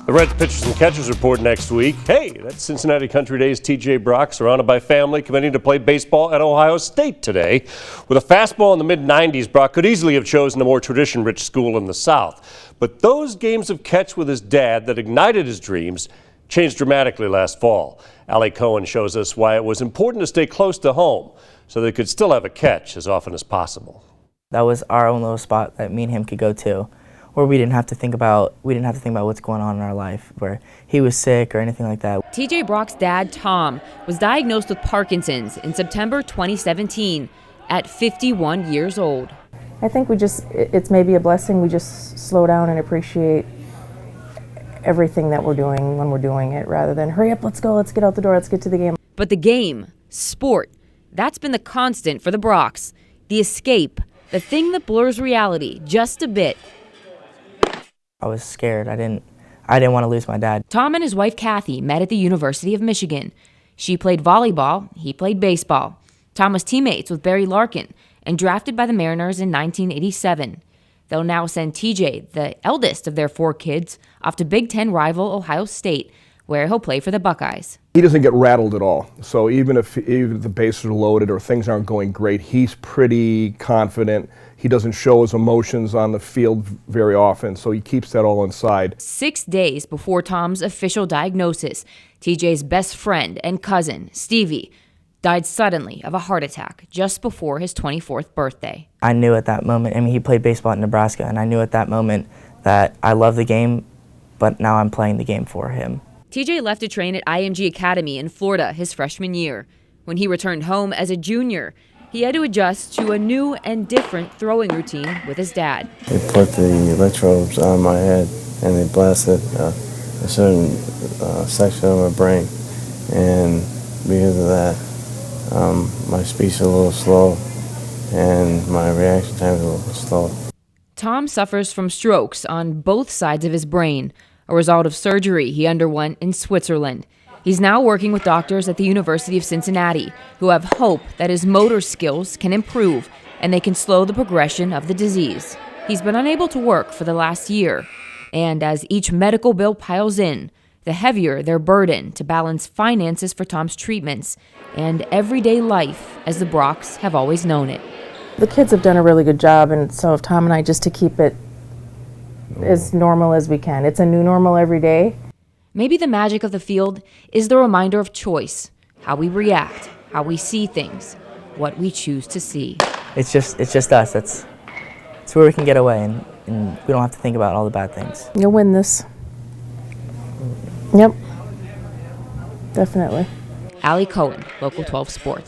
The Reds pitchers and catchers report next week. Hey, that's Cincinnati Country Day's TJ Brock, surrounded by family, committing to play baseball at Ohio State today. With a fastball in the mid-90s, Brock could easily have chosen a more tradition-rich school in the South. But those games of catch with his dad that ignited his dreams changed dramatically last fall. Allie Cohen shows us why it was important to stay close to home so they could still have a catch as often as possible. That was our own little spot that me and him could go to, where we didn't have to think about what's going on in our life, where he was sick or anything like that. TJ Brock's dad, Tom, was diagnosed with Parkinson's in September 2017 at 51 years old. I think it's maybe a blessing. We just slow down and appreciate everything that we're doing when we're doing it, rather than hurry up, let's go, let's get out the door, let's get to the game. But the game, sport, that's been the constant for the Brocks. The escape, the thing that blurs reality just a bit. I was scared. I didn't want to lose my dad. Tom and his wife Kathy met at the University of Michigan. She played volleyball, he played baseball. Tom was teammates with Barry Larkin and drafted by the Mariners in 1987. They'll now send TJ, the eldest of their 4 kids, off to Big Ten rival Ohio State, where he'll play for the Buckeyes. He doesn't get rattled at all. So even if the bases are loaded or things aren't going great, he's pretty confident. He doesn't show his emotions on the field very often, so he keeps that all inside. 6 days before Tom's official diagnosis, TJ's best friend and cousin, Stevie, died suddenly of a heart attack just before his 24th birthday. I knew at that moment, he played baseball at Nebraska, and I knew at that moment that I love the game, but now I'm playing the game for him. TJ left to train at IMG Academy in Florida his freshman year. When he returned home as a junior, he had to adjust to a new and different throwing routine with his dad. They put the electrodes on my head and they blasted a certain section of my brain. And because of that, my speech is a little slow and my reaction time is a little slow. Tom suffers from strokes on both sides of his brain, a result of surgery he underwent in Switzerland. He's now working with doctors at the University of Cincinnati who have hope that his motor skills can improve and they can slow the progression of the disease. He's been unable to work for the last year, and as each medical bill piles in, the heavier their burden to balance finances for Tom's treatments and everyday life as the Brocks have always known it. The kids have done a really good job, and so have Tom and I, just to keep it as normal as we can. It's a new normal every day. Maybe the magic of the field is the reminder of choice, how we react, how we see things, what we choose to see. It's just us. It's where we can get away, and we don't have to think about all the bad things. You'll win this. Yep, definitely. Allie Cohen, Local 12 Sports.